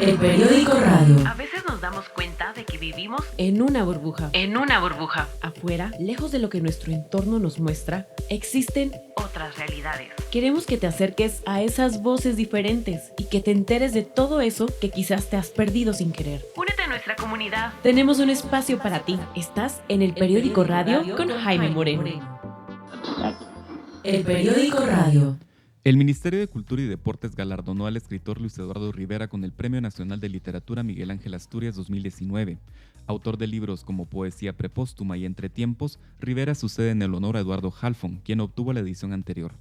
El periódico radio. A veces nos damos cuenta de que vivimos en una burbuja. Afuera, lejos de lo que nuestro entorno nos muestra, existen otras realidades. Queremos que te acerques a esas voces diferentes y que te enteres de todo eso que quizás te has perdido sin querer. Únete a nuestra comunidad. Tenemos un espacio para ti. Estás en el periódico radio con Jaime Moreno. El periódico radio. El Ministerio de Cultura y Deportes galardonó al escritor Luis Eduardo Rivera con el Premio Nacional de Literatura Miguel Ángel Asturias 2019. Autor de libros como Poesía Prepóstuma y Entre Tiempos, Rivera sucede en el honor a Eduardo Halfon, quien obtuvo la edición anterior.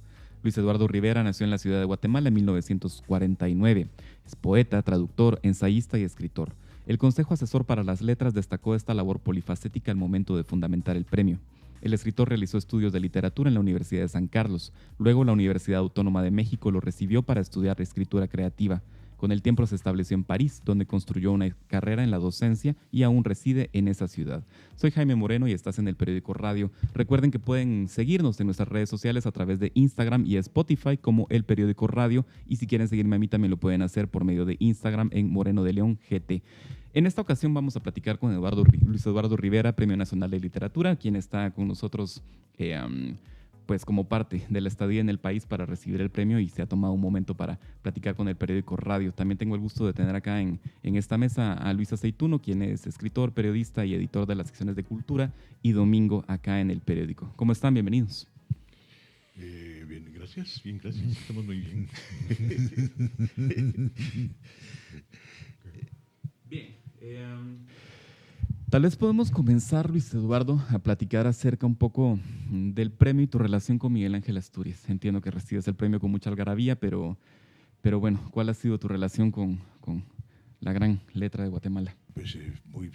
Luis Eduardo Rivera nació en la ciudad de Guatemala en 1949. Es poeta, traductor, ensayista y escritor. El Consejo Asesor para las Letras destacó esta labor polifacética al momento de fundamentar el premio. El escritor realizó estudios de literatura en la Universidad de San Carlos. Luego la Universidad Autónoma de México lo recibió para estudiar escritura creativa. Con el tiempo se estableció en París, donde construyó una carrera en la docencia y aún reside en esa ciudad. Soy Jaime Moreno y estás en el periódico radio. Recuerden que pueden seguirnos en nuestras redes sociales a través de Instagram y Spotify como El Periódico Radio. Y si quieren seguirme a mí también lo pueden hacer por medio de Instagram en Moreno de León GT. En esta ocasión vamos a platicar con Luis Eduardo Rivera, Premio Nacional de Literatura, quien está con nosotros pues como parte de la estadía en el país para recibir el premio y se ha tomado un momento para platicar con el periódico radio. También tengo el gusto de tener acá en esta mesa a Luis Aceituno, quien es escritor, periodista y editor de las secciones de cultura, y Domingo acá en el periódico. ¿Cómo están? Bienvenidos. Bien, gracias. Estamos muy bien. Bien. Tal vez podemos comenzar, Luis Eduardo, a platicar acerca un poco del premio y tu relación con Miguel Ángel Asturias. Entiendo que recibes el premio con mucha algarabía, pero bueno, ¿cuál ha sido tu relación con la gran letra de Guatemala? Pues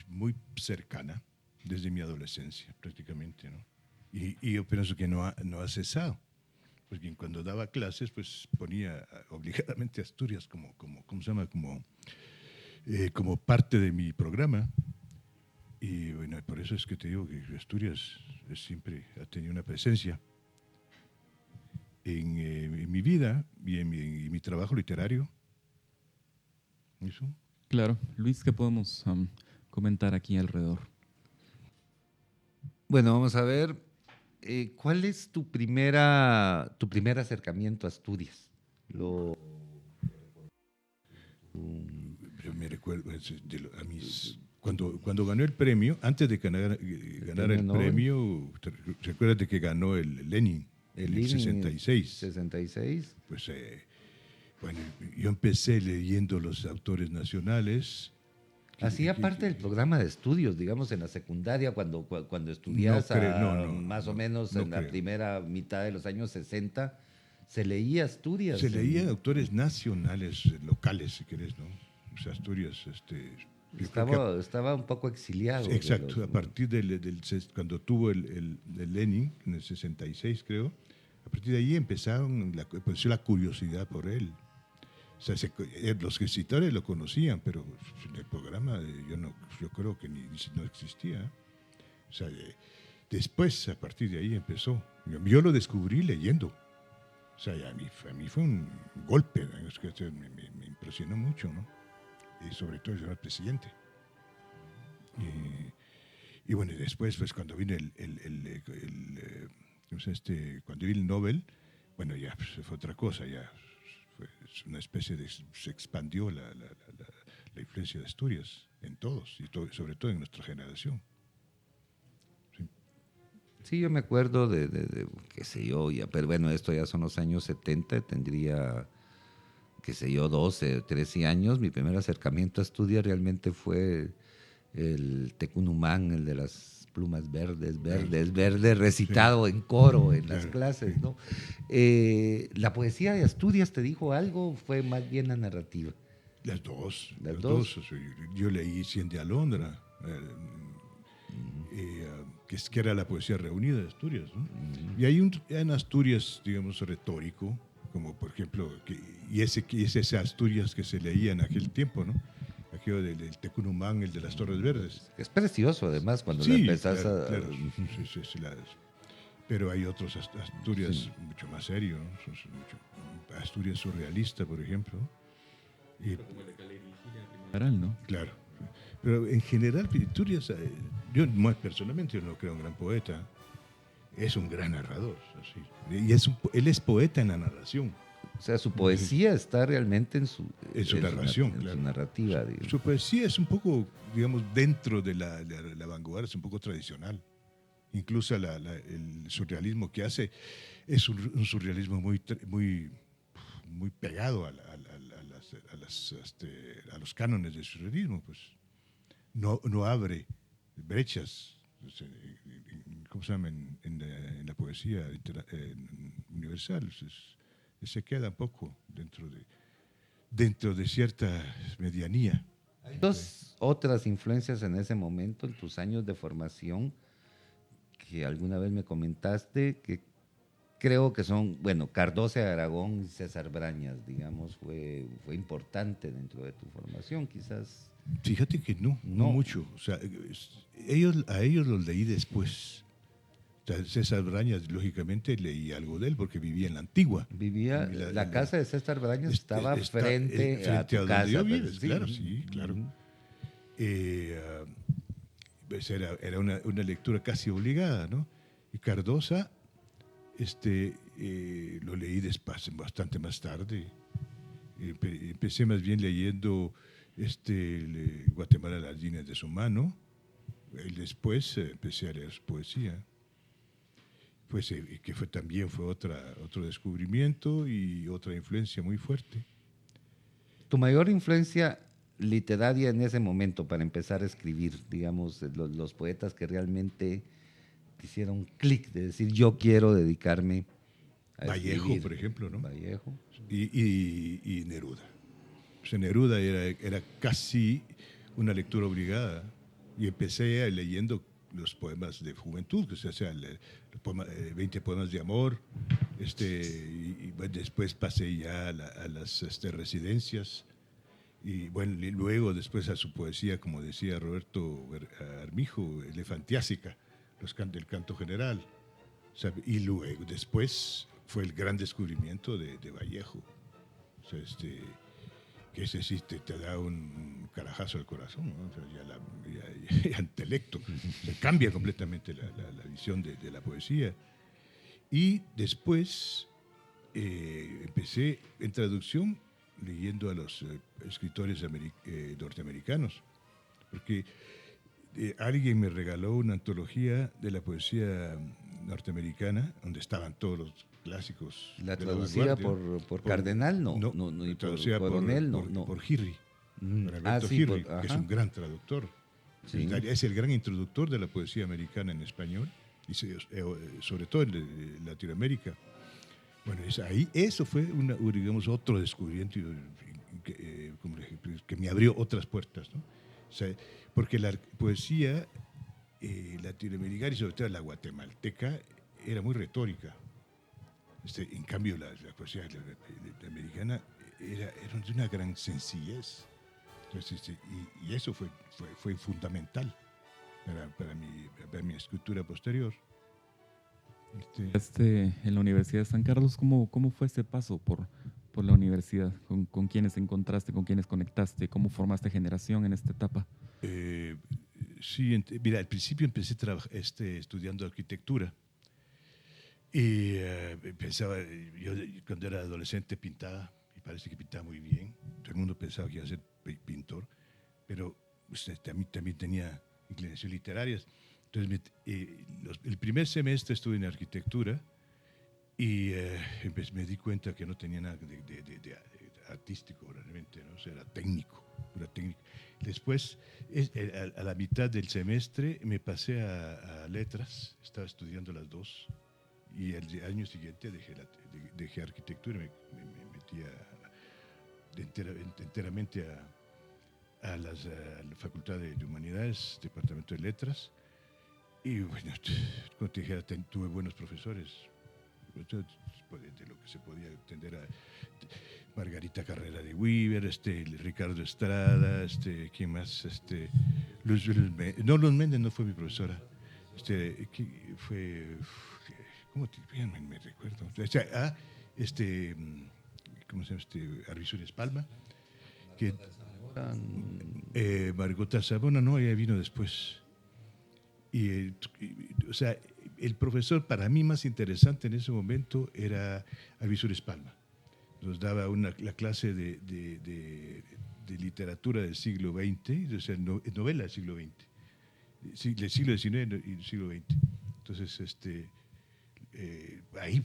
muy cercana, desde mi adolescencia prácticamente, ¿no? Y yo pienso que no ha cesado, porque cuando daba clases, pues ponía obligadamente Asturias como parte de mi programa. Y bueno, por eso es que te digo que Asturias siempre ha tenido una presencia en mi vida y en mi trabajo literario. ¿Eso? Claro. Luis, ¿qué podemos comentar aquí alrededor? Bueno, vamos a ver, ¿cuál es tu primer acercamiento a Asturias? Yo me recuerdo cuando ganó el premio, antes de ganar el premio, recuérdate que ganó el Lenin, el 66. 66. Pues bueno, yo empecé leyendo los autores nacionales. Hacía parte del programa de estudios, digamos, en la secundaria, cuando estudiabas más o menos en la primera mitad de los años 60, se leía Asturias. Se leía autores nacionales, locales, si querés, ¿no? O sea, Asturias, Estaba un poco exiliado. Exacto, a partir cuando tuvo el Lenin, en el 66 creo, a partir de ahí empezó la curiosidad por él. O sea, los escritores lo conocían, pero en el programa yo creo que no existía. O sea, después, a partir de ahí empezó. Yo lo descubrí leyendo. O sea, a mí fue un golpe, ¿no? Es que me impresionó mucho, ¿no? Y sobre todo el presidente. Y bueno, después, pues cuando vino cuando vino el Nobel, bueno, ya pues, fue otra cosa, ya fue una especie se expandió la influencia de Asturias en todos, y sobre todo en nuestra generación. Sí, yo me acuerdo de qué sé yo, pero bueno, esto ya son los años 70, tendría, qué sé yo, 12, 13 años. Mi primer acercamiento a Asturias realmente fue el Tecunumán, el de las plumas verdes, recitado en coro en las clases, ¿no? ¿La poesía de Asturias te dijo algo o fue más bien la narrativa? Las dos. Yo leí Cien de Alondra, que era la poesía reunida de Asturias, ¿no? Y hay en Asturias, digamos, retórico, como por ejemplo, y es ese Asturias que se leía en aquel tiempo, ¿no? Aquello del Tecunumán, el de las Torres Verdes. Es precioso, además, cuando lo empezás claro. Pero hay otros Asturias mucho más serios, ¿no? Asturias surrealista, por ejemplo. Y, General, ¿no? claro. Pero en general, Viturias, yo personalmente no creo un gran poeta. Es un gran narrador. Así. Y él es poeta en la narración. O sea, su poesía está realmente en su narración, en claro. su narrativa. Digamos. Su poesía es un poco, digamos, dentro de la vanguardia, es un poco tradicional. Incluso el surrealismo que hace es un surrealismo muy pegado a los cánones del surrealismo. Pues. No abre brechas, ¿cómo se llama? En la poesía universal. Se queda un poco dentro de cierta medianía. Hay dos otras influencias en ese momento, en tus años de formación, que alguna vez me comentaste, que creo que son, bueno, Cardoso de Aragón y César Brañas, digamos, fue importante dentro de tu formación, quizás. Fíjate que no mucho. O sea, a ellos los leí después. O sea, César Brañas, lógicamente, leí algo de él porque vivía en la Antigua. Vivía, la casa de César Brañas estaba frente a tu donde casa. yo Pero vives, claro, sí, claro. Pues era una lectura casi obligada, ¿no? Y Cardosa, lo leí bastante más tarde. Empecé más bien leyendo Guatemala, las líneas de su mano. Y después empecé a leer su poesía. Pues, que también fue otro descubrimiento y otra influencia muy fuerte. Tu mayor influencia literaria en ese momento para empezar a escribir, digamos, los poetas que realmente hicieron clic de decir, yo quiero dedicarme a Vallejo, escribir. por ejemplo, ¿no? Vallejo. Y Neruda. O sea, Neruda era casi una lectura obligada. Y empecé leyendo los poemas de juventud, o sea, 20 poemas de amor. Y después pasé ya a las residencias. Y bueno, y luego después a su poesía, como decía Roberto Armijo, elefantiásica, el canto general. O sea, y luego después fue el gran descubrimiento de Vallejo. O sea, que ese sí te da un carajazo al corazón, ¿no? O sea, ya intelecto. Se cambia completamente la visión de la poesía. Y después empecé en traducción leyendo a los escritores norteamericanos, porque alguien me regaló una antología de la poesía norteamericana, donde estaban todos los clásicos. ¿La de traducida vanguardia. por Cardenal? No, La y traducida por Coronel, no. por Hirri, por Alberto sí, Hirri, que es un gran traductor. Sí. Es el gran introductor de la poesía americana en español, y sobre todo en Latinoamérica. Bueno, eso fue digamos, otro descubrimiento que me abrió otras puertas, ¿no? O sea, porque la poesía latinoamericana y sobre todo la guatemalteca era muy retórica. En cambio, la poesía americana era de una gran sencillez. Entonces, y eso fue fundamental para mi escritura posterior. En la Universidad de San Carlos, ¿cómo fue ese paso por la universidad? ¿Con quiénes encontraste, con quiénes conectaste? ¿Cómo formaste generación en esta etapa? Sí, mira, al principio empecé estudiando arquitectura. Y pensaba, yo cuando era adolescente pintaba, y parece que pintaba muy bien. Todo el mundo pensaba que iba a ser pintor, pero también tenía inclinaciones literarias. Entonces, el primer semestre estuve en arquitectura y me di cuenta que no tenía nada de artístico realmente, ¿no? O sea, era técnico, pura técnica. Después, a la mitad del semestre, me pasé a letras, estaba estudiando las dos, y el año siguiente dejé arquitectura y me metí enteramente a la Facultad de Humanidades, Departamento de Letras. Y bueno, como te dije, tuve buenos profesores, de lo que se podía entender a Margarita Carrera de Weaver, Ricardo Estrada, ¿quién más? Luz Méndez. No, Luz Méndez no fue mi profesora. Fue, ¿cómo me recuerdo? O sea, ¿cómo se llama? Arrizures Palma. que Margota Sabona no, ella vino después. O sea, el profesor para mí más interesante en ese momento era Alvisures Palma. Nos daba la clase de literatura del siglo XX, o sea, novela del siglo XX, del siglo XIX y del siglo XX. Entonces, ahí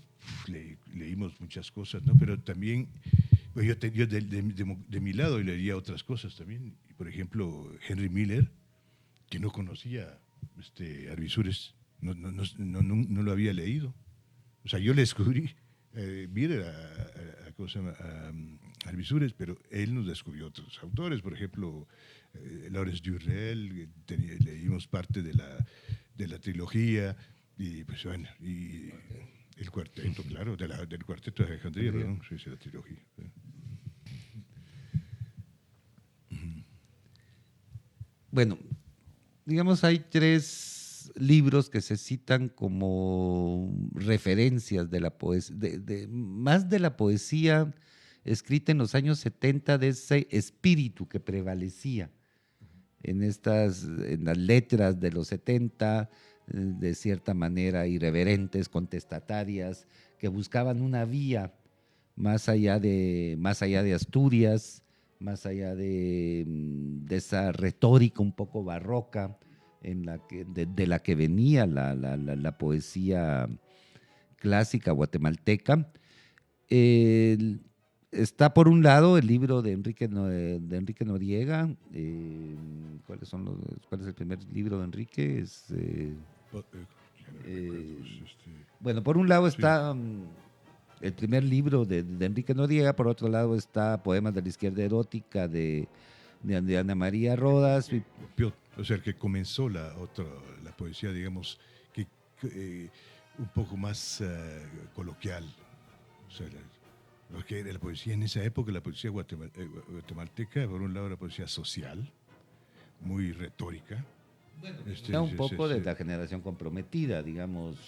leímos muchas cosas, ¿no? Pero también, pues yo de mi lado leía otras cosas también. Por ejemplo, Henry Miller, que no conocía Alvisures, no lo había leído. O sea, yo le descubrí Miller a Alvisures, pero él nos descubrió otros autores, por ejemplo, Lawrence Durrell, leímos parte de la trilogía, y pues bueno, y el cuarteto, claro, del cuarteto de Alejandría, perdón, sí, la trilogía. Bueno, digamos, hay 3 libros que se citan como referencias de la poesía, más de la poesía escrita en los años 70, de ese espíritu que prevalecía en las letras de los 70, de cierta manera irreverentes, contestatarias, que buscaban una vía más allá de Asturias, más allá de esa retórica un poco barroca de la que venía la poesía clásica guatemalteca. Está por un lado el libro de Enrique Noriega. ¿Cuál es el primer libro de Enrique? Bueno, por un lado está el primer libro de Enrique Noriega, por otro lado está Poemas de la Izquierda Erótica de Ana María Rodas. O sea, el que comenzó la poesía, digamos, un poco más coloquial. O sea, porque la poesía en esa época, la poesía guatemalteca, por un lado la poesía social, muy retórica. Era un poco de la generación comprometida, digamos,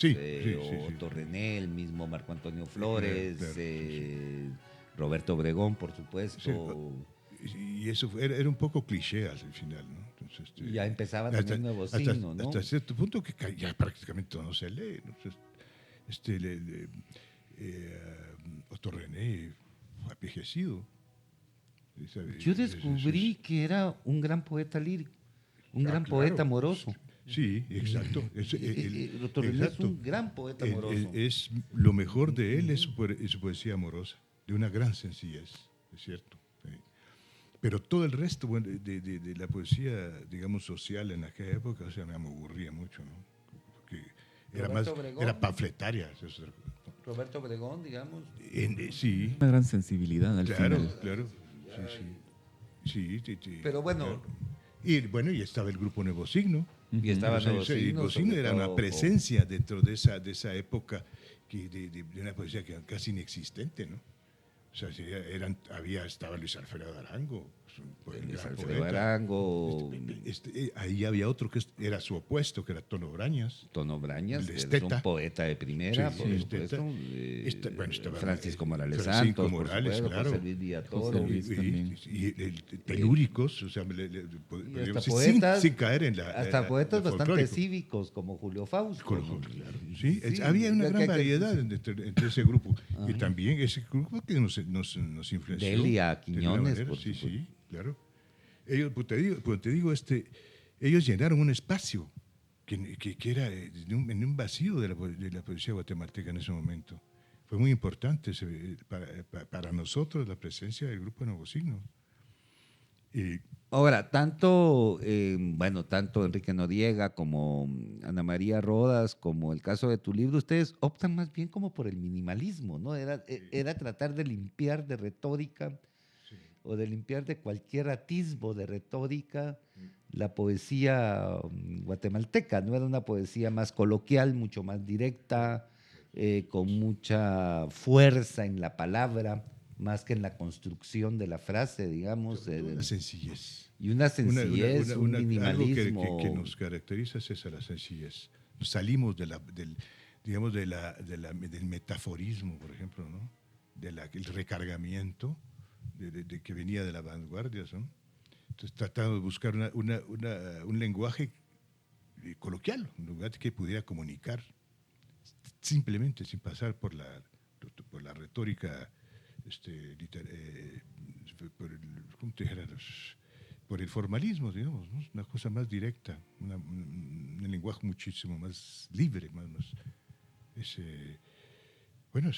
Otto René, el mismo Marco Antonio Flores, claro, Roberto Obregón, por supuesto. Y eso era un poco cliché al final, ¿no? Entonces, ya empezaba también nuevo signo, ¿no? Hasta cierto punto que ya prácticamente no se lee, ¿no? Otto René fue envejecido. Yo descubrí que era un gran poeta lírico, un gran poeta amoroso. Sí, exacto. Otto René es un gran poeta amoroso. Es lo mejor de él es su poesía amorosa, de una gran sencillez, es cierto. Pero todo el resto de la poesía, digamos, social en aquella época, o sea, me aburría mucho, ¿no? Porque era panfletaria. Roberto Obregón, digamos. Sí. Una gran sensibilidad al final. Claro. Sí. Pero bueno. Claro. Y bueno, y estaba el grupo Nuevo Signo. Y estaba Nuevo Signo. Nuevo Signo era una presencia dentro de esa época de una poesía que era casi inexistente, ¿no? O sea, estaba Luis Alfredo Arango. Luis Alfredo Arango. Ahí había otro que era su opuesto, que era Tono Brañas. Tono Brañas, que es un poeta de primera, por supuesto. Francisco Morales Santos, Morales, por supuesto, claro. José Luis Villatoro. Y telúricos, o sea, sin caer en la. Hasta poetas bastante cívicos, como Julio Fausto. Claro. Sí, había una gran variedad entre ese grupo. Y también ese grupo que nos influenció. Delia Quiñones, por supuesto. Sí, claro. Ellos, te digo, ellos llenaron un espacio que era en un vacío de la poesía guatemalteca en ese momento. Fue muy importante para nosotros la presencia del grupo Nuevo Signo. Ahora, tanto Enrique Noriega como Ana María Rodas, como el caso de tu libro, ustedes optan más bien como por el minimalismo, ¿no? Era tratar de limpiar de retórica o de limpiar de cualquier atisbo de retórica la poesía guatemalteca, ¿no? Era una poesía más coloquial, mucho más directa, con mucha fuerza en la palabra, más que en la construcción de la frase, digamos. Una sencillez. Y una sencillez, un minimalismo. Algo que nos caracteriza es esa, la sencillez. Salimos del metaforismo, por ejemplo, ¿no? El recargamiento que venía de la vanguardia, ¿no? Entonces trataba de buscar un lenguaje coloquial, un lenguaje que pudiera comunicar simplemente, sin pasar por la retórica, ¿cómo te dijera? Por el formalismo, digamos, ¿no? Una cosa más directa, un lenguaje muchísimo más libre, más bueno,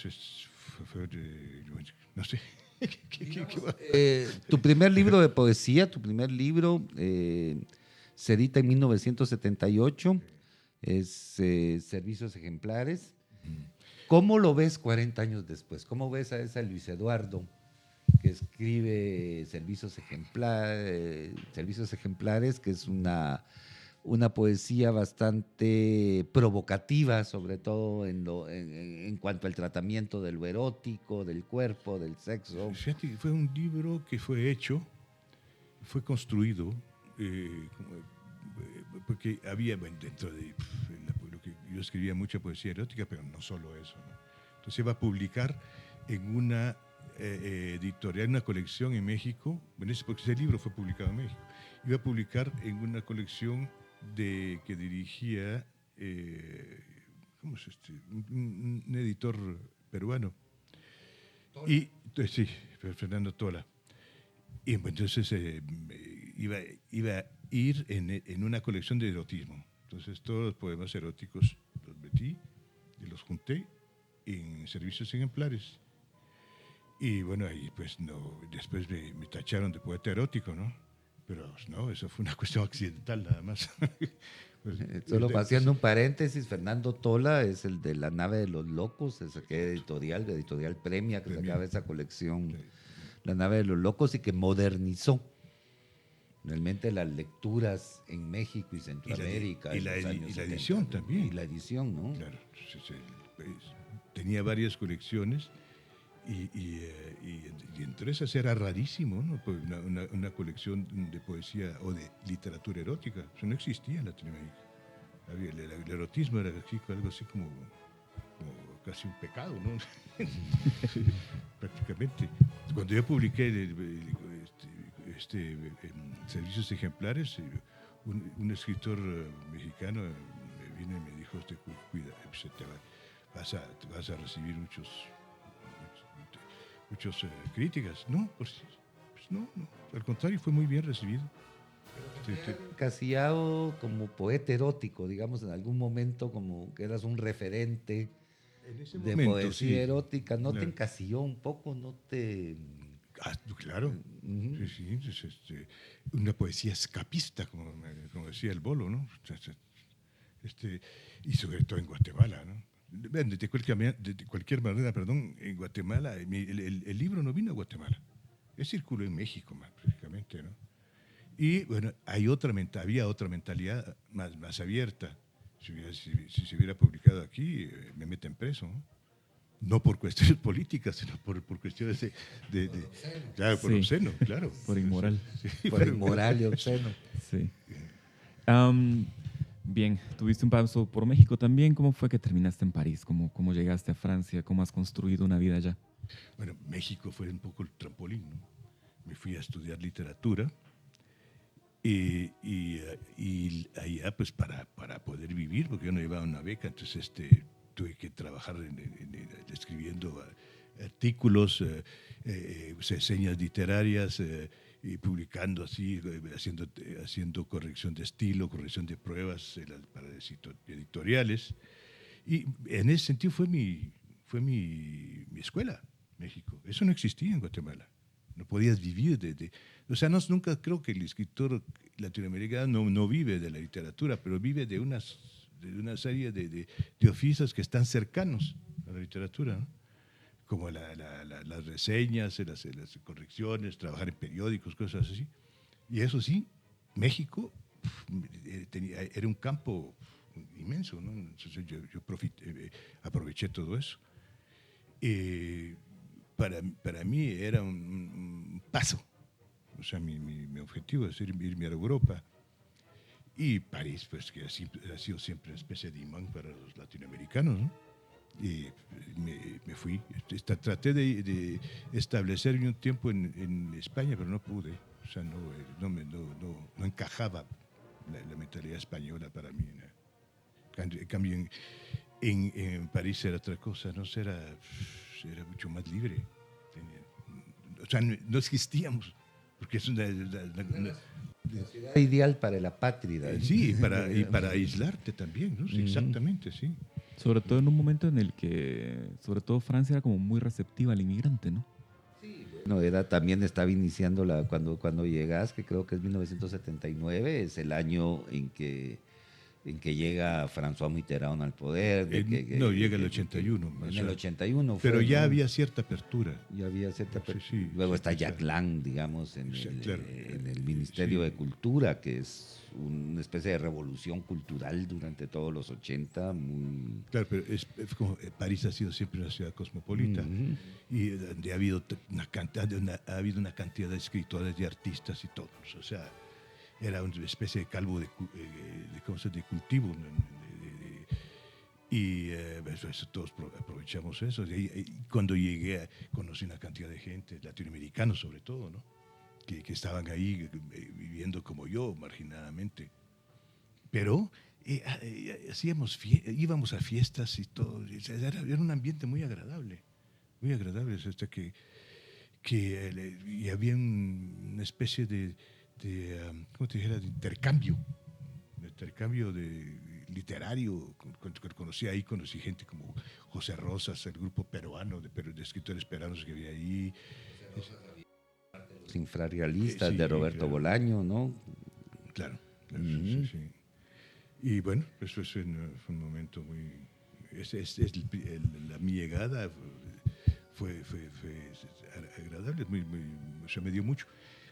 no sé. Tu primer libro de poesía, se edita en 1978, es Servicios Ejemplares. ¿Cómo lo ves 40 años después? ¿Cómo ves a ese Luis Eduardo que escribe Servicios Ejemplares, que es una poesía bastante provocativa, sobre todo en cuanto al tratamiento de lo erótico, del cuerpo, del sexo? Fíjate, fue un libro que fue fue construido, porque había, bueno, dentro de lo que yo escribía mucha poesía erótica, pero no solo eso, ¿no? Entonces iba a publicar en una editorial, una colección en México, porque ese libro fue publicado en México, iba a publicar en una colección que dirigía, ¿cómo es un editor peruano. ¿Tola? Y sí, Fernando Tola. Y entonces iba a ir en una colección de erotismo. Entonces todos los poemas eróticos los metí y los junté en Servicios Ejemplares. Y bueno, ahí pues no, después me tacharon de poeta erótico, ¿no? Pero no, eso fue una cuestión accidental nada más. Pues, solo haciendo un paréntesis, Fernando Tola es el de La Nave de los Locos, ese que editorial Premia, que sacaba esa colección, sí. La Nave de los Locos, y que modernizó realmente las lecturas en México y Centroamérica. Y la edición también. Y la edición, ¿no? Claro, pues, tenía varias colecciones. Y entre esas era rarísimo, ¿no? Una colección de poesía o de literatura erótica. Eso no existía en Latinoamérica. El erotismo era algo así como casi un pecado, ¿no? Prácticamente. Cuando yo publiqué Servicios Ejemplares, un escritor mexicano me vino y me dijo, cuida, vas a recibir muchas críticas. No, pues no, al contrario, fue muy bien recibido. Encasillado como poeta erótico, digamos, en algún momento, como que eras un referente de poesía erótica, ¿no? Claro. Te encasilló un poco, no te... Claro, sí, una poesía escapista, como decía el Bolo, ¿no? Y sobre todo en Guatemala, ¿no? De cualquier manera, en Guatemala, el libro no vino a Guatemala, circuló en México prácticamente, ¿no? Y bueno, había otra mentalidad más abierta. Si se hubiera publicado aquí, me meten preso, ¿no? No por cuestiones políticas, sino por cuestiones claro, por obsceno, claro. Por inmoral. Sí, por inmoral y obsceno. Sí. Bien, tuviste un paso por México también. ¿Cómo fue que terminaste en París? ¿Cómo llegaste a Francia? ¿Cómo has construido una vida allá? Bueno, México fue un poco el trampolín, ¿no? Me fui a estudiar literatura y allá, pues, para poder vivir, porque yo no llevaba una beca, entonces tuve que trabajar escribiendo artículos, reseñas literarias, y publicando así, haciendo corrección de estilo, corrección de pruebas para editoriales. Y en ese sentido fue mi escuela, México. Eso no existía en Guatemala. No podías vivir o sea, nunca creo que el escritor latinoamericano no vive de la literatura, pero vive de una serie de oficios que están cercanos a la literatura, ¿no? Como las reseñas, las correcciones, trabajar en periódicos, cosas así. Y eso sí, México era un campo inmenso, ¿no? Entonces yo aproveché todo eso. Para mí era un paso. O sea, mi objetivo es irme a Europa. Y París, pues, que ha sido siempre una especie de imán para los latinoamericanos, ¿no? Y me fui. Traté de establecerme un tiempo en España, pero no pude. O sea, no encajaba la mentalidad española para mí, ¿no? En cambio, en París era otra cosa, ¿no? Era mucho más libre. O sea, no existíamos, porque es una ciudad ideal para el apátrida. sí, y para aislarte también, ¿no? Sí, exactamente, sí. Sobre todo en un momento en el que, sobre todo Francia era como muy receptiva al inmigrante, ¿no? No, también estaba iniciando cuando llegas, que creo que es 1979, es el año en que llega François Mitterrand al poder. Llega el 81. En el 81 fue. Pero ya había cierta apertura. Ya había cierta apertura. Sí, Luego sí, está Jack Lang, digamos, en el Ministerio de Cultura, que es una especie de revolución cultural durante todos los 80. Claro, pero como París ha sido siempre una ciudad cosmopolita y ha habido una cantidad de escritores y artistas y todos. O sea, era una especie de calvo de cultivo. Y eso, todos aprovechamos eso. Y cuando llegué, conocí una cantidad de gente, latinoamericanos sobre todo, ¿no? Que estaban ahí viviendo como yo, marginadamente. Pero íbamos a fiestas y todo. Era un ambiente muy agradable. Muy agradable. Hasta que y había una especie de ¿cómo te dijera? De intercambio literario. Conocí gente como José Rosas, el grupo peruano de escritores peruanos que había ahí. Los infrarrealistas de Roberto claro. Bolaño, ¿no? Claro. Sí. Y bueno, eso fue un momento muy... mi llegada fue agradable, se me dio mucho.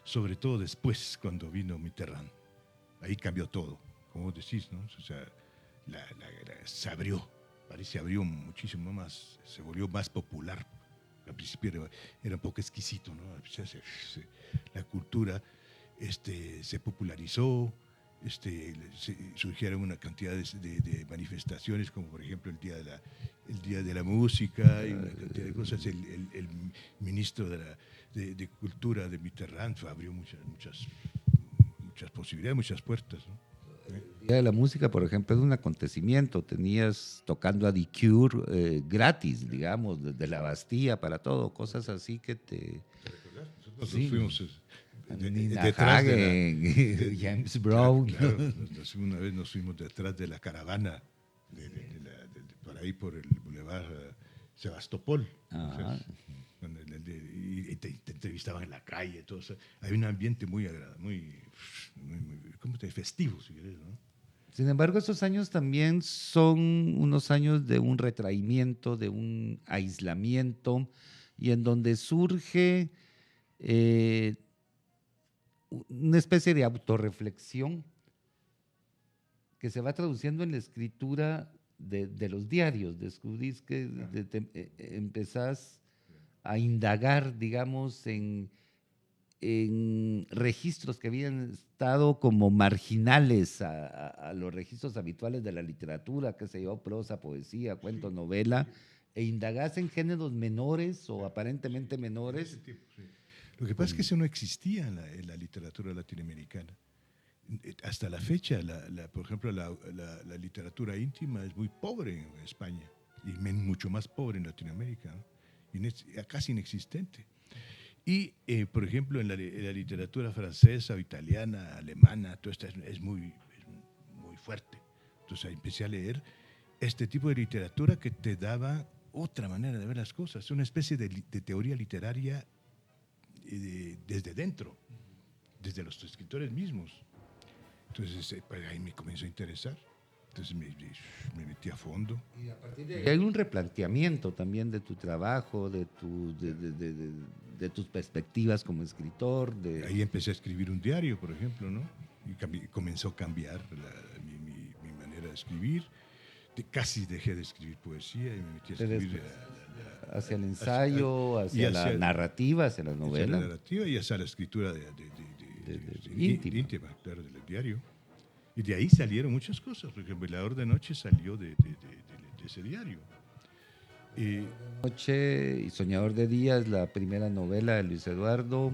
Sobre todo después, cuando vino Mitterrand. Ahí cambió todo, como decís, ¿no? O sea, se abrió, París se abrió muchísimo más, se volvió más popular. Al principio era un poco exquisito, ¿no? La cultura se popularizó, surgieron una cantidad de manifestaciones, como por ejemplo el Día de la Música y una cantidad de cosas. El ministro de Cultura de Mitterrand abrió muchas posibilidades, muchas puertas, ¿no? El Día de la Música, por ejemplo, es un acontecimiento. Tenías tocando a The Cure gratis, digamos, desde la Bastilla para todo, cosas así que te... Nosotros fuimos Nina detrás Hagen, James Brown. Claro, una vez nos fuimos detrás de la caravana, por ahí por el Boulevard Sebastopol. Y te entrevistaban en la calle, todo eso. Hay un ambiente muy agradable, muy festivo, si querés, ¿no? Sin embargo, esos años también son unos años de un retraimiento, de un aislamiento, y en donde surge una especie de autorreflexión que se va traduciendo en la escritura de los diarios. Descubrís que empezás a indagar, digamos, en registros que habían estado como marginales a los registros habituales de la literatura, qué sé yo, prosa, poesía, cuento, novela, e indagás en géneros menores o aparentemente menores. Lo que pasa es que eso no existía en la literatura latinoamericana. Hasta la fecha, por ejemplo, la literatura íntima es muy pobre en España y mucho más pobre en Latinoamérica, ¿no? Casi inexistente. Y, por ejemplo, en la literatura francesa o italiana, alemana, todo esto es muy fuerte. Entonces ahí empecé a leer este tipo de literatura que te daba otra manera de ver las cosas, una especie de teoría literaria desde dentro, desde los escritores mismos. Entonces pues ahí me comenzó a interesar. Entonces me metí a fondo. Y a partir de ahí hay un replanteamiento también de tu trabajo, de tus perspectivas como escritor. Ahí empecé a escribir un diario, por ejemplo, ¿no? Y comenzó a cambiar mi manera de escribir. Casi dejé de escribir poesía y me metí a escribir hacia el ensayo, hacia la narrativa, hacia la novela. Hacia la narrativa y hacia la escritura íntima, claro, del diario. Y de ahí salieron muchas cosas. Por ejemplo, El Bailador de Noche salió de ese diario. Y Noche y Soñador de Día es la primera novela de Luis Eduardo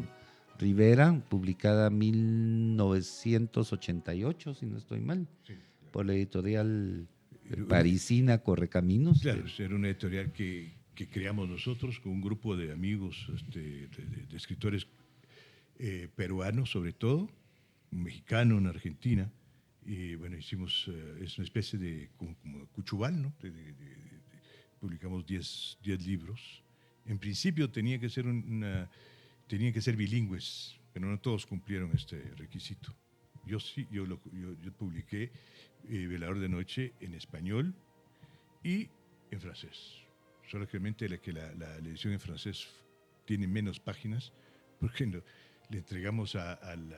Rivera, publicada en 1988, si no estoy mal, por la editorial parisina Correcaminos. claro, era una editorial que creamos nosotros con un grupo de amigos, de escritores peruanos sobre todo, un mexicano, una argentina, y bueno, hicimos, es una especie de como Cuchubal, ¿no? Publicamos 10 libros. En principio tenían que ser bilingües, pero no todos cumplieron este requisito. Yo sí, yo publiqué Velador de Noche en español y en francés. Solamente la edición en francés tiene menos páginas porque le entregamos al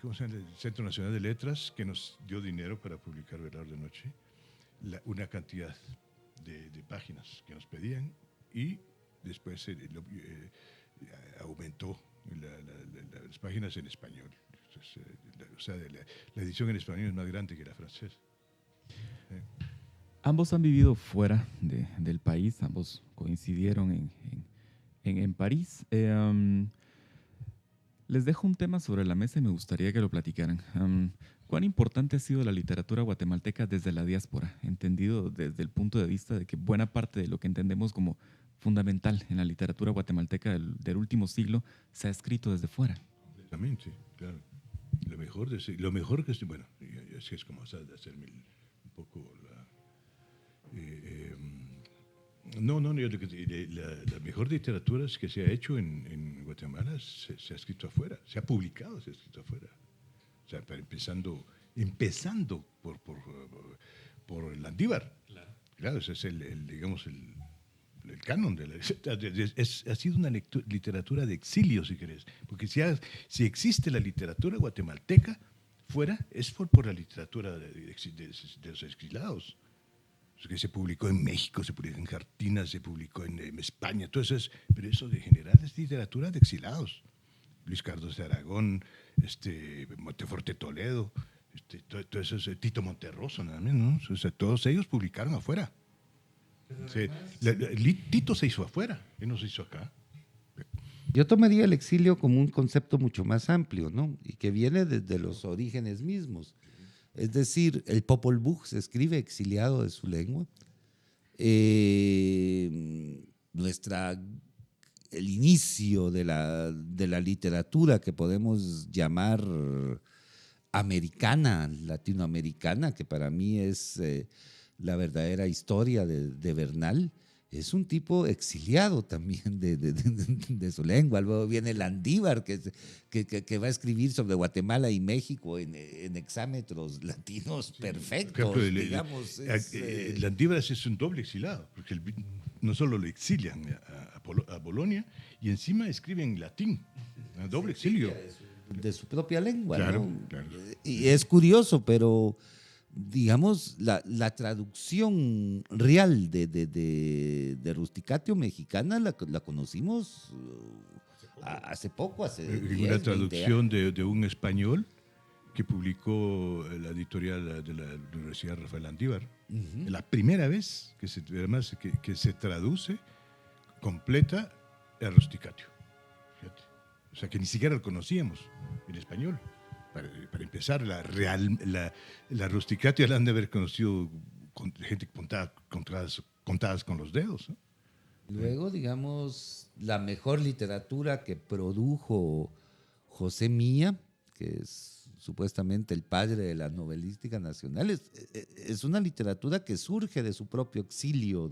¿cómo se llama? El Centro Nacional de Letras, que nos dio dinero para publicar Velador de Noche, una cantidad de páginas que nos pedían, y después aumentó las páginas en español. Entonces, o sea, la edición en español es más grande que la francesa. Ambos han vivido fuera del país, ambos coincidieron en París. Les dejo un tema sobre la mesa y me gustaría que lo platicaran. ¿Cuán importante ha sido la literatura guatemalteca desde la diáspora? Entendido desde el punto de vista de que buena parte de lo que entendemos como fundamental en la literatura guatemalteca del último siglo se ha escrito desde fuera. Completamente, claro. Lo mejor que es, bueno, es como hacerme un poco la mejor literatura que se ha hecho en Guatemala se ha escrito afuera, se ha publicado, se ha escrito afuera. O sea, empezando por Landívar. Claro, ese es digamos, el canon de ha sido una literatura de exilio, si querés. Porque si existe la literatura guatemalteca fuera, es por la literatura de los exiliados. Que se publicó en México, se publicó en Argentina, se publicó en España, todo eso pero eso de general es literatura de exilados. Luis Carlos de Aragón, Monteforte Toledo, todo eso es Tito Monterroso, nada menos, ¿no? O sea, todos ellos publicaron afuera. Tito se hizo afuera, él no se hizo acá. Yo tomaría el exilio como un concepto mucho más amplio, ¿no? Y que viene desde los orígenes mismos. Es decir, el Popol Vuh se escribe exiliado de su lengua. El inicio de la literatura que podemos llamar americana, latinoamericana, que para mí es la verdadera historia de Bernal, es un tipo exiliado también de su lengua. Luego viene Landívar, que va a escribir sobre Guatemala y México en hexámetros latinos perfectos. Digamos, Landívar es un doble exilado, porque no solo lo exilian a Bolonia, y encima escribe en latín, un doble exilio. De su propia lengua, claro, ¿no? Claro. Y es curioso, pero digamos, la traducción real de Rusticatio mexicana la conocimos hace poco, hace 10, una traducción de un español que publicó la editorial de la Universidad Rafael Landívar. Uh-huh. La primera vez que se traduce completa el Rusticatio. Fíjate. O sea, que ni siquiera lo conocíamos en español. Para empezar, la Rusticatio la han de haber conocido gente contadas con los dedos, ¿no? Luego, digamos, la mejor literatura que produjo José Milla, que es supuestamente el padre de la novelística nacional, es una literatura que surge de su propio exilio.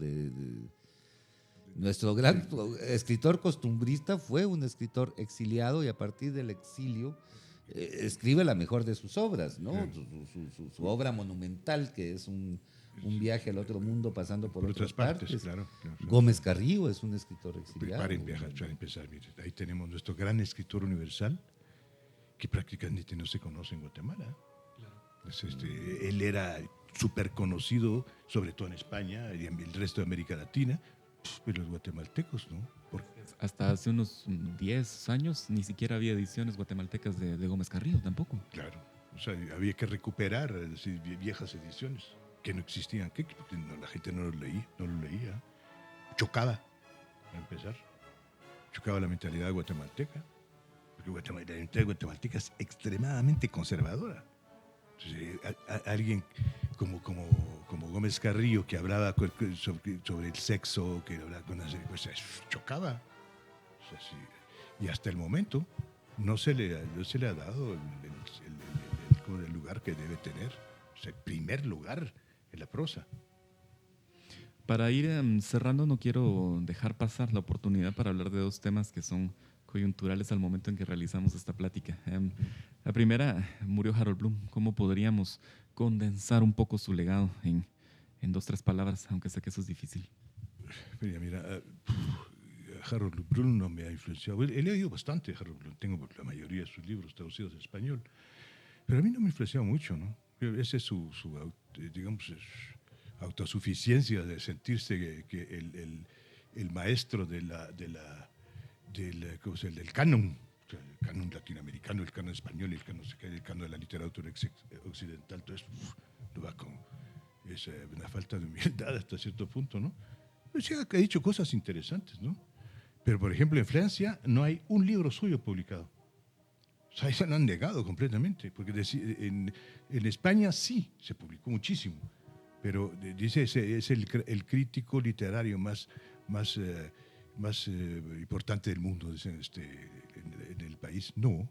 Nuestro gran escritor costumbrista fue un escritor exiliado, y a partir del exilio escribe la mejor de sus obras, ¿no? Su obra monumental, que es un viaje al otro mundo pasando por otras partes. Claro. Gómez Carrillo es un escritor exiliado. Para empezar, mire, ahí tenemos nuestro gran escritor universal, que prácticamente no se conoce en Guatemala. Claro. Él era súper conocido, sobre todo en España y en el resto de América Latina, pero los guatemaltecos, ¿no? Hasta hace unos 10 años ni siquiera había ediciones guatemaltecas de Gómez Carrillo tampoco. Claro, o sea, había que recuperar viejas ediciones. que no existían, que la gente no lo leía. Chocaba, para empezar. Chocaba la mentalidad guatemalteca, porque la mentalidad guatemalteca es extremadamente conservadora. Entonces, alguien como Gómez Carrillo, que hablaba sobre el sexo, que hablaba con las cosas, chocaba. O sea, sí. Y hasta el momento no se le ha dado el lugar que debe tener, o sea, el primer lugar en la prosa. Para ir cerrando, no quiero dejar pasar la oportunidad para hablar de dos temas que son coyunturales al momento en que realizamos esta plática. La primera, murió Harold Bloom. ¿Cómo podríamos condensar un poco su legado en 2-3 palabras, aunque sé que eso es difícil? Mira, Harold Bloom no me ha influenciado. He leído bastante Harold Bloom, tengo la mayoría de sus libros traducidos al español, pero a mí no me ha influenciado mucho, ¿no? Esa es su digamos, autosuficiencia de sentirse que el maestro del canon, o sea, el canon latinoamericano, el canon español, el canon de la literatura occidental, todo eso lo va con una falta de humildad hasta cierto punto, ¿no? Pues sí, ha dicho cosas interesantes, ¿no? Pero, por ejemplo, en Francia no hay un libro suyo publicado. O sea, se lo han negado completamente, porque en España sí se publicó muchísimo, pero dice es el crítico literario más importante del mundo, dicen, en el país. No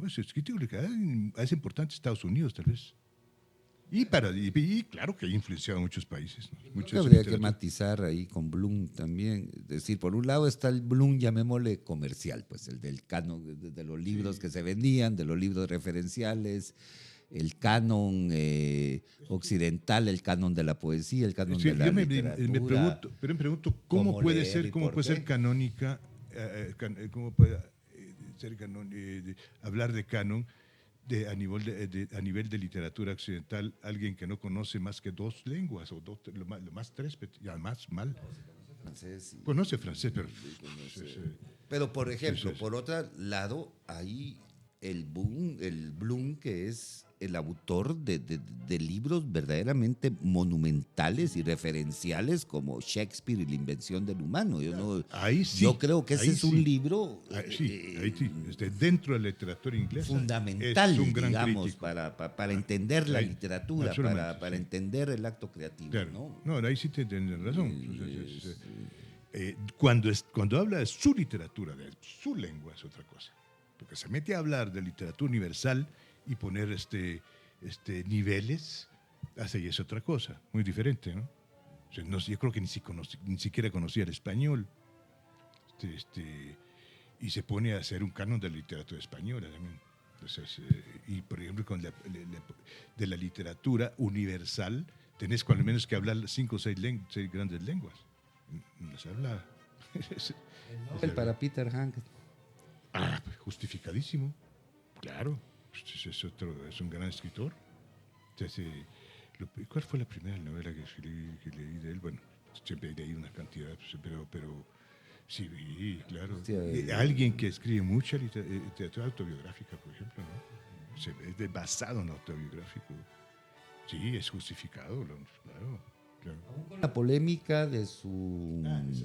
es el crítico literario es importante en Estados Unidos, tal vez. Y claro que ha influenciado a muchos países, ¿no? Habría que matizar ahí con Bloom también. Es decir, por un lado está el Bloom, llamémosle comercial, pues el del canon, de los libros que se vendían, de los libros referenciales, el canon occidental, el canon de la poesía, el canon de la literatura. Me pregunto ¿cómo puede ser canónica, cómo puede ser hablar de canon a nivel de literatura occidental, alguien que no conoce más que 2 lenguas, o lo más 3, y además mal. Conoce francés, pero... Pero, por ejemplo, por otro lado, hay el Bloom, que es el autor de libros verdaderamente monumentales y referenciales como Shakespeare y la invención del humano. Yo creo que ese es un libro dentro de la literatura inglesa fundamental, es un gran digamos, crítico. para entender la literatura, para entender el acto creativo. Claro. No, ahí sí tienen razón. Cuando habla de su literatura, de su lengua, es otra cosa. Porque se mete a hablar de literatura universal y poner niveles, y es otra cosa, muy diferente, ¿no? O sea, yo creo que ni siquiera conocía el español, y se pone a hacer un canon de la literatura española también. Entonces, y por ejemplo, de la literatura universal, tenés cuando menos que hablar 5 o 6 grandes lenguas. No se habla. El para Peter Hank. Justificadísimo, claro. Es un gran escritor. Entonces, ¿cuál fue la primera novela que leí de él? Bueno, siempre leí una cantidad, pero sí, claro. Alguien que escribe mucha literatura autobiográfica, por ejemplo, ¿no? Es basado en autobiográfico. Sí, es justificado, claro. Con la polémica de su...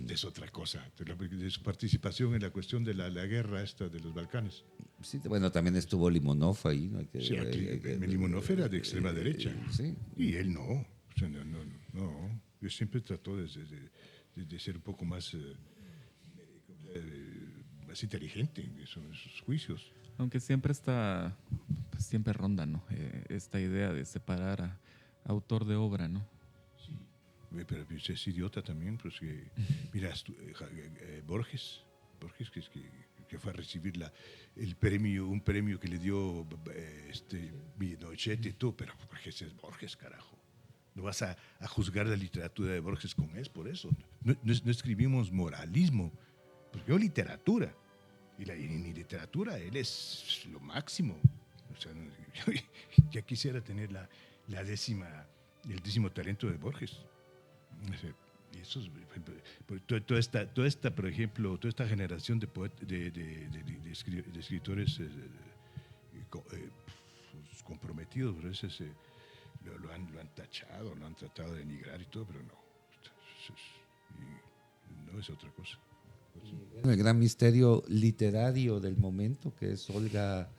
Es otra cosa, de su participación en la cuestión de la guerra de los Balcanes. Sí, bueno, también estuvo Limonov ahí, ¿no? Limonov era de extrema derecha. Sí. Y él no. O sea, no. Yo siempre trató de ser un poco más inteligente en sus juicios. Aunque siempre siempre ronda, ¿no? Esta idea de separar a autor de obra, ¿no? Pero es idiota también, pues que mira, Borges que fue a recibir un premio que le dio Pinochet y todo, pero Borges es Borges, carajo. No vas a juzgar la literatura de Borges por eso. No escribimos moralismo, porque yo literatura, y mi literatura, él es lo máximo. O sea, ya quisiera tener el 10º talento de Borges. Y eso toda esta generación de escritores comprometidos, lo han tachado, lo han tratado de denigrar y todo, pero no. No es otra cosa. El gran misterio literario del momento, que es Olga,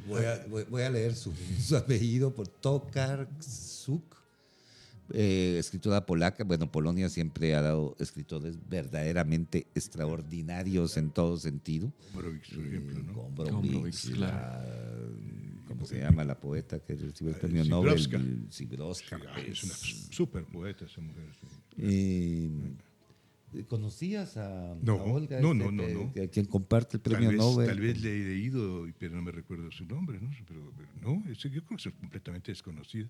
voy a leer su apellido, por Tokarczuk, escritora polaca. Bueno, Polonia siempre ha dado escritores verdaderamente extraordinarios en todo sentido. Gombrowicz, por ejemplo, ¿no? Gombrowicz, claro. ¿Cómo se llama la poeta que recibió el premio Nobel? Zibrovska. Zibrovska. Es una súper poeta esa mujer. Sí. ¿Conocías a Olga? No. Quien comparte el premio Nobel. Tal vez le he leído, pero no me recuerdo su nombre, ¿no? Pero no, yo creo que es completamente desconocida.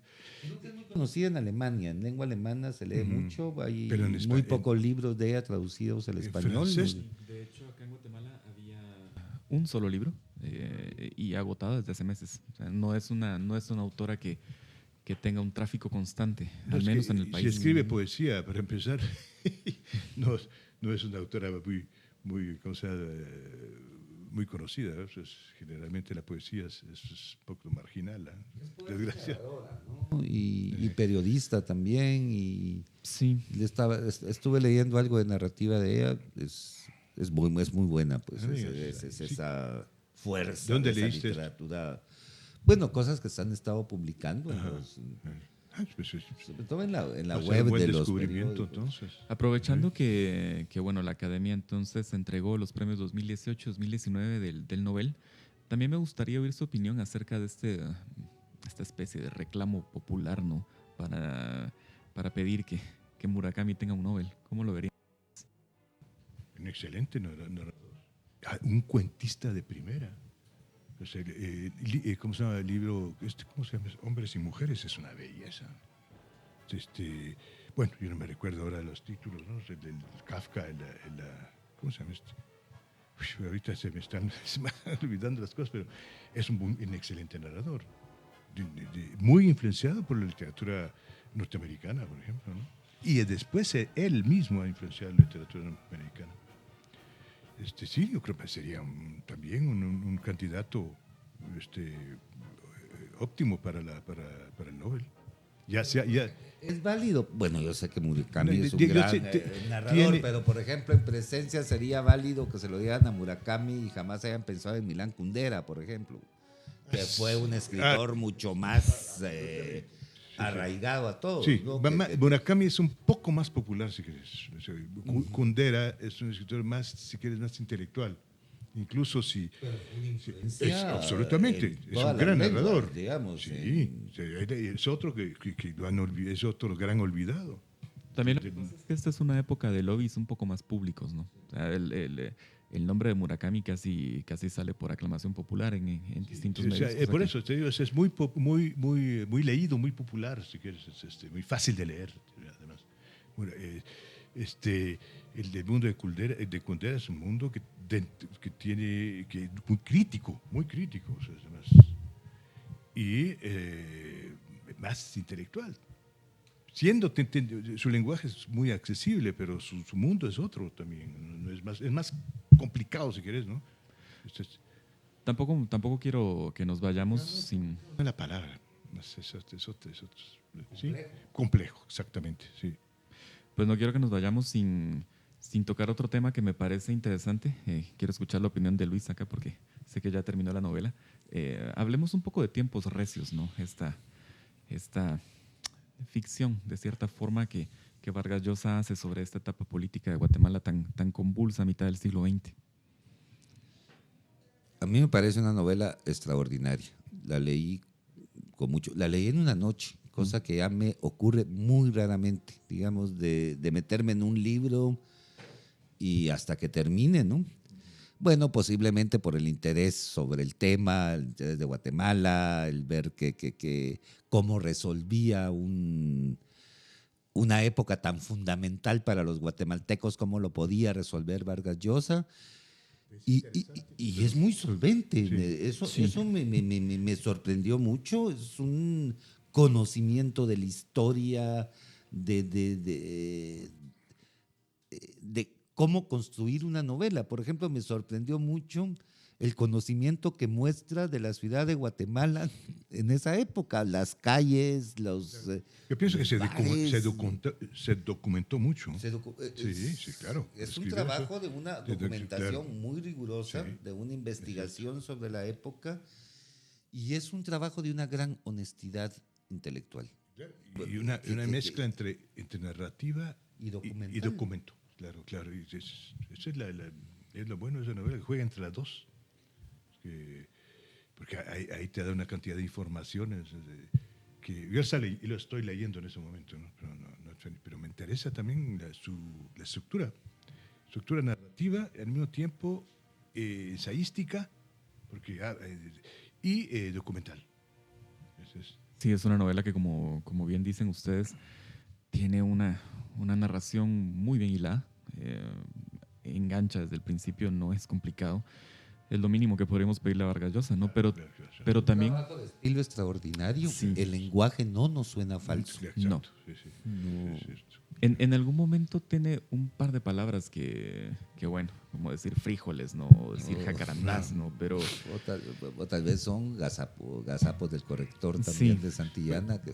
Es muy conocida en Alemania, en lengua alemana se lee mucho, hay Pero muy pocos libros de ella traducidos al español. Francés. De hecho, acá en Guatemala había un solo libro y agotado desde hace meses. O sea, no es una autora que tenga un tráfico constante, al menos en el país. Si escribe poesía, para empezar, no es una autora muy conocida. Generalmente la poesía es un poco marginal, desgraciadamente. ¿No? Y periodista también. Y Sí. estuve leyendo algo de narrativa de ella, es muy buena, pues es esa fuerza ¿Dónde de esa leíste literatura. Bueno, cosas que se han estado publicando, sobre todo en la web buen de los descubrimiento, periódicos. entonces. Aprovechando que bueno, la Academia entonces entregó los premios 2018-2019 del Nobel, también me gustaría oír su opinión acerca de esta especie de reclamo popular, ¿no? Para pedir que Murakami tenga un Nobel. ¿Cómo lo vería? Un excelente narrador. Un cuentista de primera. O sea, ¿cómo se llama el libro? ¿Cómo se llama? Hombres y Mujeres, es una belleza. Bueno, yo no me recuerdo ahora los títulos, ¿no? Del Kafka, ¿cómo se llama este? Ahorita se me están olvidando las cosas, pero es un excelente narrador. Muy influenciado por la literatura norteamericana, por ejemplo, ¿no? Y después él mismo ha influenciado la literatura norteamericana. Sí, yo creo que sería también un candidato óptimo para el Nobel. Es válido. Bueno, yo sé que Murakami es un Yo gran sé, narrador, pero por ejemplo, en presencia sería válido que se lo dieran a Murakami y jamás hayan pensado en Milán Kundera, por ejemplo, que fue un escritor mucho más arraigado a todo. Sí, ¿no? Murakami es un poco más popular, si quieres. Kundera es un escritor más, si quieres, más intelectual. Incluso si... absolutamente, es un gran narrador. Digamos, sí, es otro es otro gran olvidado. También lo que pasa es que esta es una época de lobbies un poco más públicos, ¿no? O sea, el nombre de Murakami casi sale por aclamación popular en distintos medios. Por eso te digo, es muy leído, muy popular, si quieres, muy fácil de leer, además. Bueno, el del mundo de Kundera es un mundo que muy crítico, o sea, además, y más intelectual. Su lenguaje es muy accesible, pero su mundo es otro también. ¿No? Es más complicado, si quieres, ¿no? Tampoco quiero que nos vayamos sin... No es la palabra. Es otro. ¿Sí? Complejo, exactamente, sí. Pues no quiero que nos vayamos sin tocar otro tema que me parece interesante. Quiero escuchar la opinión de Luis acá porque sé que ya terminó la novela. Hablemos un poco de Tiempos Recios, ¿no? Esta ficción, de cierta forma, que Vargas Llosa hace sobre esta etapa política de Guatemala tan convulsa a mitad del siglo XX. A mí me parece una novela extraordinaria. La leí en una noche, cosa que ya me ocurre muy raramente, digamos, de meterme en un libro y hasta que termine, ¿no? Bueno, posiblemente por el interés sobre el tema, el interés de Guatemala, el ver cómo resolvía una época tan fundamental para los guatemaltecos como lo podía resolver Vargas Llosa. Y es muy solvente. Sí. Eso me sorprendió mucho. Es un conocimiento de la historia, de cómo construir una novela. Por ejemplo, me sorprendió mucho el conocimiento que muestra de la ciudad de Guatemala en esa época, las calles, los... Yo pienso que bares. se documentó mucho. Sí, claro. Es un Escribió trabajo eso. de una De- documentación claro. muy rigurosa, Sí, de una investigación sobre la época, y es un trabajo de una gran honestidad intelectual. Y una mezcla entre narrativa Y documental. y documento. Claro. Y eso es lo bueno de esa novela, que juega entre las dos. Porque ahí te da una cantidad de informaciones que yo lo estoy leyendo en ese momento, ¿no? Pero me interesa también la estructura narrativa, al mismo tiempo ensayística y documental. Eso es. Sí, es una novela que, como bien dicen ustedes, tiene una narración muy bien hilada. Engancha desde el principio, no es complicado. Es lo mínimo que podríamos pedirle a Vargas Llosa, ¿no? Pero también... Estilo extraordinario. Sí. El lenguaje no nos suena falso. Exacto, No. sí. No. Es cierto. En algún momento tiene un par de palabras que bueno, como decir frijoles, ¿no? O decir Oh, jacarandás, ¿no? Pero O tal vez son gazapos del corrector también Sí. de Santillana. Que,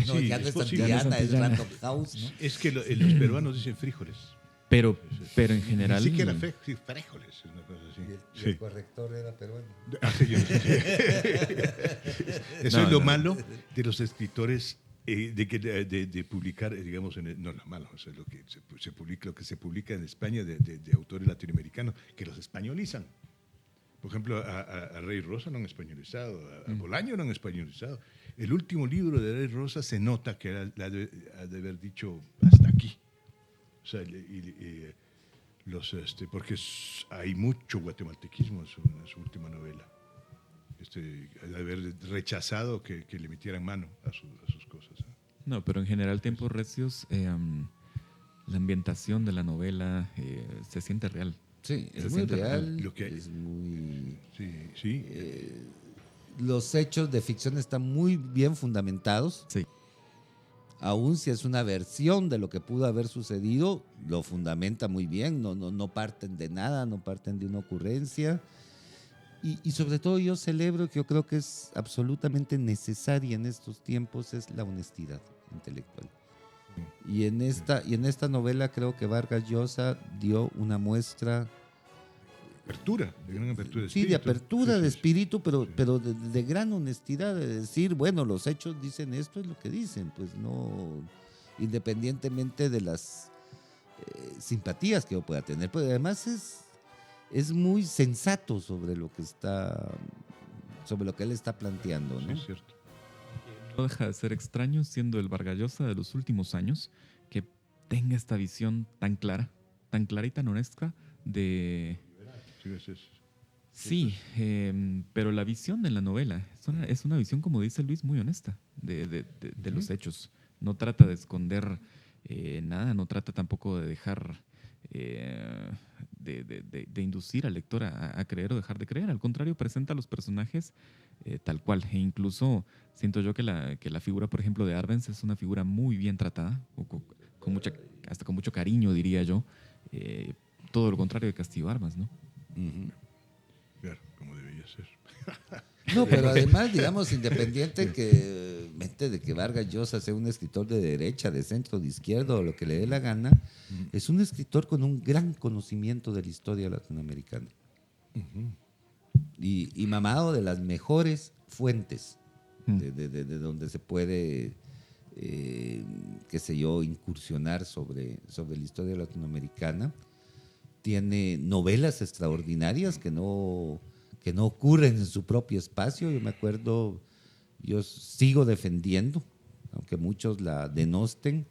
no, Sí, ya no es es posible. Santillana, es Santillana. Random House, ¿no? Es que los peruanos dicen frijoles. Pero en general... Ni siquiera frijoles, es una cosa así. Y el corrector era peruano. Sí, yo no sé. Eso No, es lo no. malo de los escritores de publicar, digamos, no lo malo, o sea, lo que se publica en España de autores latinoamericanos, que los españolizan. Por ejemplo, a Rey Rosa no han españolizado, a Bolaño no han españolizado. El último libro de Rey Rosa se nota que ha de haber dicho hasta aquí. O sea, porque hay mucho guatemaltequismo en su última novela. De haber rechazado que le metieran mano a sus cosas. No, pero en general, Tiempos Recios, la ambientación de la novela se siente real. Sí, Se es muy siente real. lo que- Es muy... Sí. Los hechos de ficción están muy bien fundamentados. Sí. Aún si es una versión de lo que pudo haber sucedido, lo fundamenta muy bien. No parten de nada, no parten de una ocurrencia. Y sobre todo yo celebro, que yo creo que es absolutamente necesaria en estos tiempos, es la honestidad intelectual. Y en esta novela creo que Vargas Llosa dio una muestra, De gran apertura de sí, espíritu. de apertura Sí, de sí. espíritu, pero de gran honestidad, de decir, bueno, los hechos dicen esto, es lo que dicen, pues no, independientemente de las simpatías que yo pueda tener, pero además es muy sensato sobre lo que él está planteando, Sí, ¿no? es cierto. No deja de ser extraño, siendo el Vargas Llosa de los últimos años, que tenga esta visión tan clara y tan honesta de... Sí, Sí, pero la visión de la novela es una visión, como dice Luis, muy honesta de los hechos. No trata de esconder nada, no trata tampoco de dejar, de inducir al lector a creer o dejar de creer. Al contrario, presenta a los personajes tal cual. E incluso siento yo que la figura, por ejemplo, de Arbenz es una figura muy bien tratada, hasta con mucho cariño, diría yo. Todo lo contrario de Castillo Armas, ¿no? Ujú. Claro, como debería ser. No, pero además, digamos, independientemente de que Vargas Llosa sea un escritor de derecha, de centro, de izquierda o lo que le dé la gana, es un escritor con un gran conocimiento de la historia latinoamericana. Y mamado de las mejores fuentes de donde se puede, qué sé yo, incursionar sobre la historia latinoamericana. Tiene novelas extraordinarias que no ocurren en su propio espacio. Yo me acuerdo, yo sigo defendiendo, aunque muchos la denosten,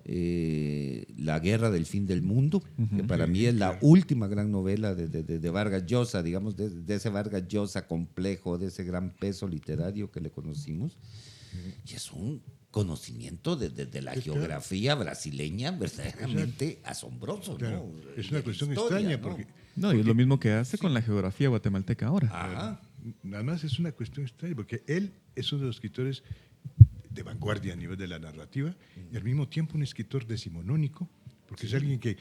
La Guerra del Fin del Mundo, que para mí es la última gran novela de Vargas Llosa, digamos, de ese Vargas Llosa complejo, de ese gran peso literario que le conocimos. Y es un conocimiento de la geografía brasileña verdaderamente asombroso, Claro, ¿no? es una De cuestión historia, extraña ¿no? porque No, y es lo mismo que hace con la geografía guatemalteca ahora. Ajá. nada más es una cuestión extraña porque él es uno de los escritores de vanguardia a nivel de la narrativa y al mismo tiempo un escritor decimonónico porque es alguien que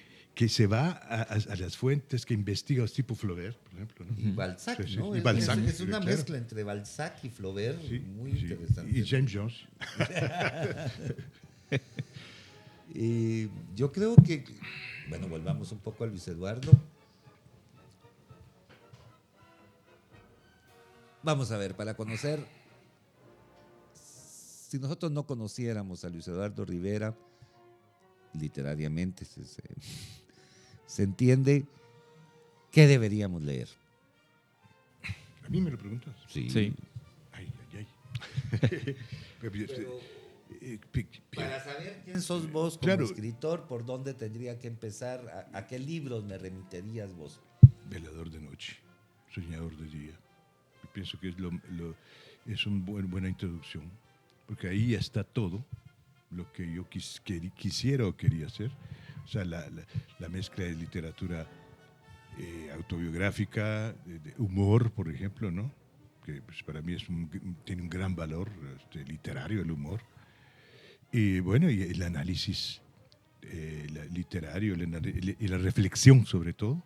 se va a las fuentes, que investiga, tipo Flaubert, por ejemplo, ¿no? Y Balzac, Sí, sí, ¿no? y Balzac, es una claro. mezcla entre Balzac y Flaubert, Sí, muy sí. interesante. Y James Jones. Y yo creo que, bueno, volvamos un poco a Luis Eduardo. Vamos a ver, para conocer, si nosotros no conociéramos a Luis Eduardo Rivera, literariamente se entiende qué deberíamos leer. A mí me lo preguntas. Sí. Ay, ay, ay. Para saber quién sos vos como Claro. escritor, ¿por dónde tendría que empezar? ¿A qué libros me remitirías vos? Velador de noche, soñador de día. Yo pienso que es una buena introducción, porque ahí está todo lo que yo quisiera o quería hacer. O sea, la mezcla de literatura autobiográfica, de humor, por ejemplo, ¿no? Que pues, para mí tiene un gran valor literario, el humor. Y bueno, y el análisis literario y la reflexión, sobre todo,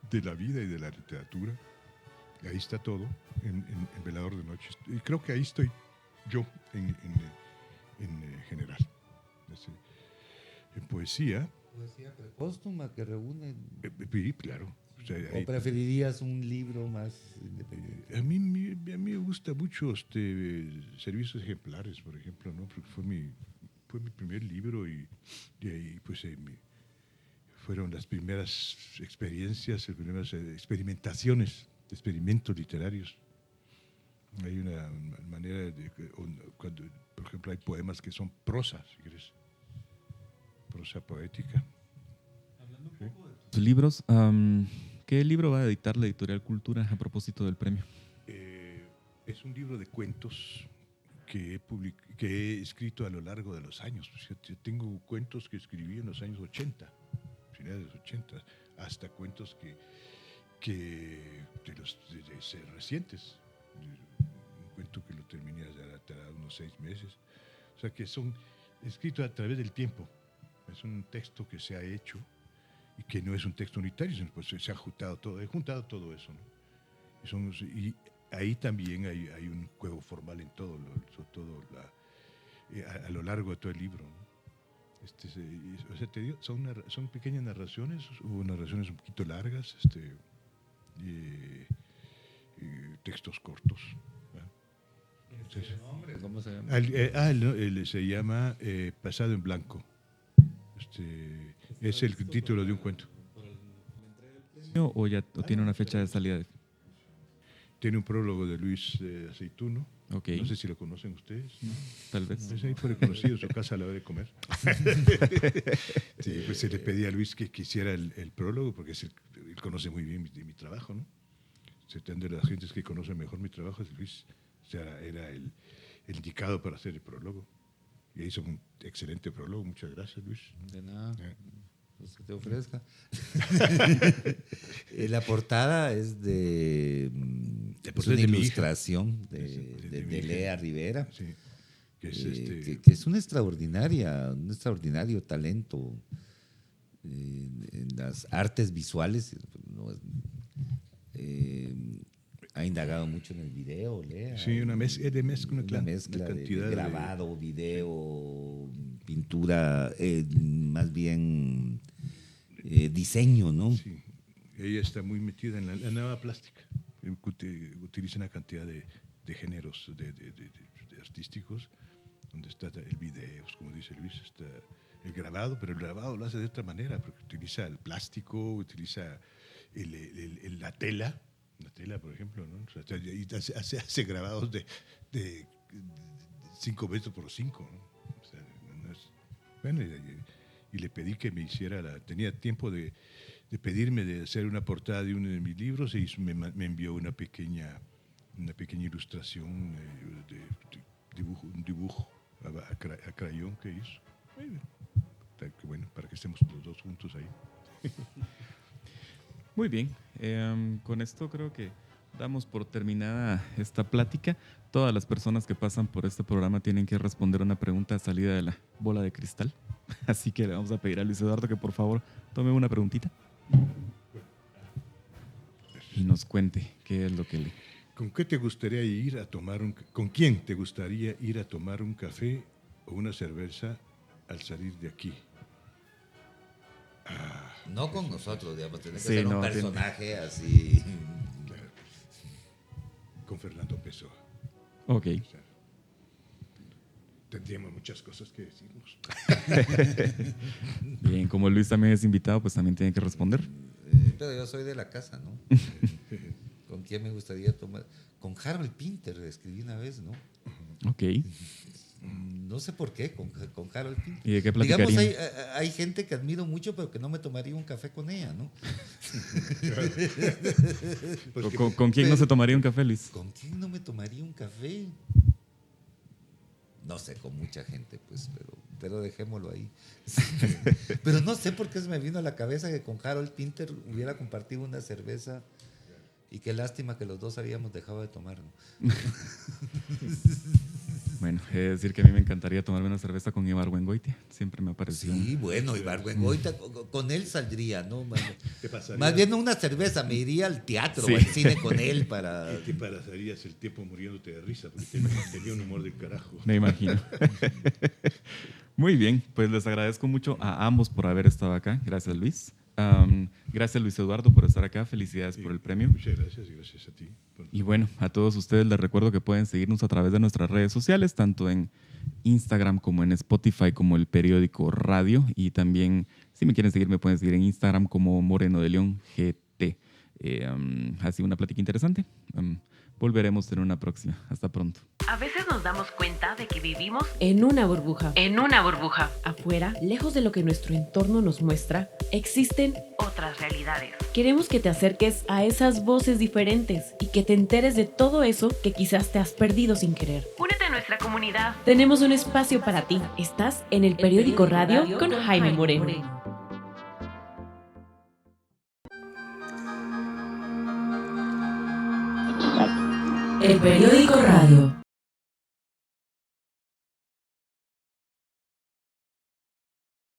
de la vida y de la literatura. Y ahí está todo, en Velador de Noche. Y creo que ahí estoy yo, en general. En poesía. Poesía póstuma que reúne. Sí, claro. O sea, ¿O preferirías un libro más independiente? a mí me gusta mucho Servicios Ejemplares, por ejemplo, ¿no? Porque fue mi primer libro y ahí pues fueron las primeras experiencias, las primeras experimentaciones, experimentos literarios. Hay una manera cuando, por ejemplo, hay poemas que son prosa, si quieres, prosa poética. Sus libros, ¿qué libro va a editar la Editorial Cultura a propósito del premio? Es un libro de cuentos que he escrito a lo largo de los años. Yo tengo cuentos que escribí en los años 80, finales de los 80, hasta cuentos de ser recientes. Un cuento que lo terminé hace unos 6 meses. O sea, que son escritos a través del tiempo. Es un texto que se ha hecho y que no es un texto unitario, sino pues se ha juntado todo. He juntado todo eso, ¿no? Y ahí también hay un juego formal en todo, a lo largo de todo el libro, ¿no? O sea, te digo, son pequeñas narraciones, o narraciones un poquito largas, textos cortos. Entonces, ¿Cómo se llama? se llama Pasado en Blanco. Es el título de un cuento. ¿O tiene una fecha de salida? Tiene un prólogo de Luis Aceituno. Ok. No sé si lo conocen ustedes. Tal vez. Pues ahí fue conocido, su casa a la hora de comer. Sí, pues se le pedía a Luis que quisiera el prólogo, porque él conoce muy bien mi trabajo, ¿no? De las gentes que conocen mejor mi trabajo, Luis era el indicado para hacer el prólogo. Y hizo un excelente prólogo. Muchas gracias, Luis. De nada. Pues que te ofrezca. La portada es de portada una es de mi hija. ilustración de mi de hija. Lea Rivera, Sí, que es que es un extraordinario talento en las artes visuales. ¿No? Ha indagado mucho en el video, Lea. Sí, una mezcla de una mezcla cantidad de grabado, video, pintura, más bien diseño, ¿no? Sí, ella está muy metida en la nueva plástica. Utiliza una cantidad de géneros de artísticos, donde está el video, como dice Luis, está el grabado, pero el grabado lo hace de otra manera, porque utiliza el plástico, utiliza la tela, por ejemplo, ¿no? O sea, y hace grabados de 5 metros por 5, ¿no? O sea, bueno, y le pedí que me hiciera tenía tiempo de pedirme de hacer una portada de uno de mis libros, y me envió una pequeña ilustración, un dibujo a crayón que hizo. Bueno, para que estemos los dos juntos ahí. Muy bien, con esto creo que damos por terminada esta plática. Todas las personas que pasan por este programa tienen que responder una pregunta salida de la bola de cristal. Así que le vamos a pedir a Luis Eduardo que por favor tome una preguntita y nos cuente qué es lo que lee. ¿Con qué te gustaría ir a tomar ¿Con quién te gustaría ir a tomar un café o una cerveza al salir de aquí? No con nosotros, digamos, tiene que Sí, ser un no, personaje así. Claro. Con Fernando Pessoa. Ok. O sea, tendríamos muchas cosas que decirnos. Bien, como Luis también es invitado, pues también tiene que responder. Pero yo soy de la casa, ¿no? ¿Con quién me gustaría tomar? Con Harold Pinter escribí una vez, ¿no? Ok. No sé por qué, con Harold Pinter. ¿Y de qué Digamos, platicarían? hay gente que admiro mucho, pero que no me tomaría un café con ella, ¿no? Porque ¿Con quién no se tomaría un café, Luis? ¿Con quién no me tomaría un café? No sé, con mucha gente, pues, pero dejémoslo ahí. Pero no sé por qué se me vino a la cabeza que con Harold Pinter hubiera compartido una cerveza y qué lástima que los dos habíamos dejado de tomar, ¿no? Bueno, he de decir que a mí me encantaría tomarme una cerveza con Ibargüengoitia. Siempre me ha parecido. Sí, bueno, Ibargüengoitia, con él saldría, ¿no? te pasaría, Más bien no una cerveza, me iría al teatro Sí. o al cine con él para... te pasarías el tiempo muriéndote de risa, porque tenía un humor del carajo. Me imagino. Muy bien, pues les agradezco mucho a ambos por haber estado acá. Gracias, Luis. Gracias, Luis Eduardo, por estar acá. Felicidades por el premio. Muchas gracias y gracias a ti. Y bueno, a todos ustedes les recuerdo que pueden seguirnos a través de nuestras redes sociales, tanto en Instagram como en Spotify, como el periódico Radio. Y también, si me quieren seguir, me pueden seguir en Instagram como Moreno de León GT. Ha sido una plática interesante. Volveremos en una próxima. Hasta pronto. A veces nos damos cuenta de que vivimos En una burbuja. en una burbuja. Afuera, lejos de lo que nuestro entorno nos muestra, existen. Otras realidades. Queremos que te acerques a esas voces diferentes y que te enteres de todo eso que quizás te has perdido sin querer. Únete a nuestra comunidad. Tenemos un espacio para ti. Estás en el periódico Radio con Jaime Moreno. El periódico Radio.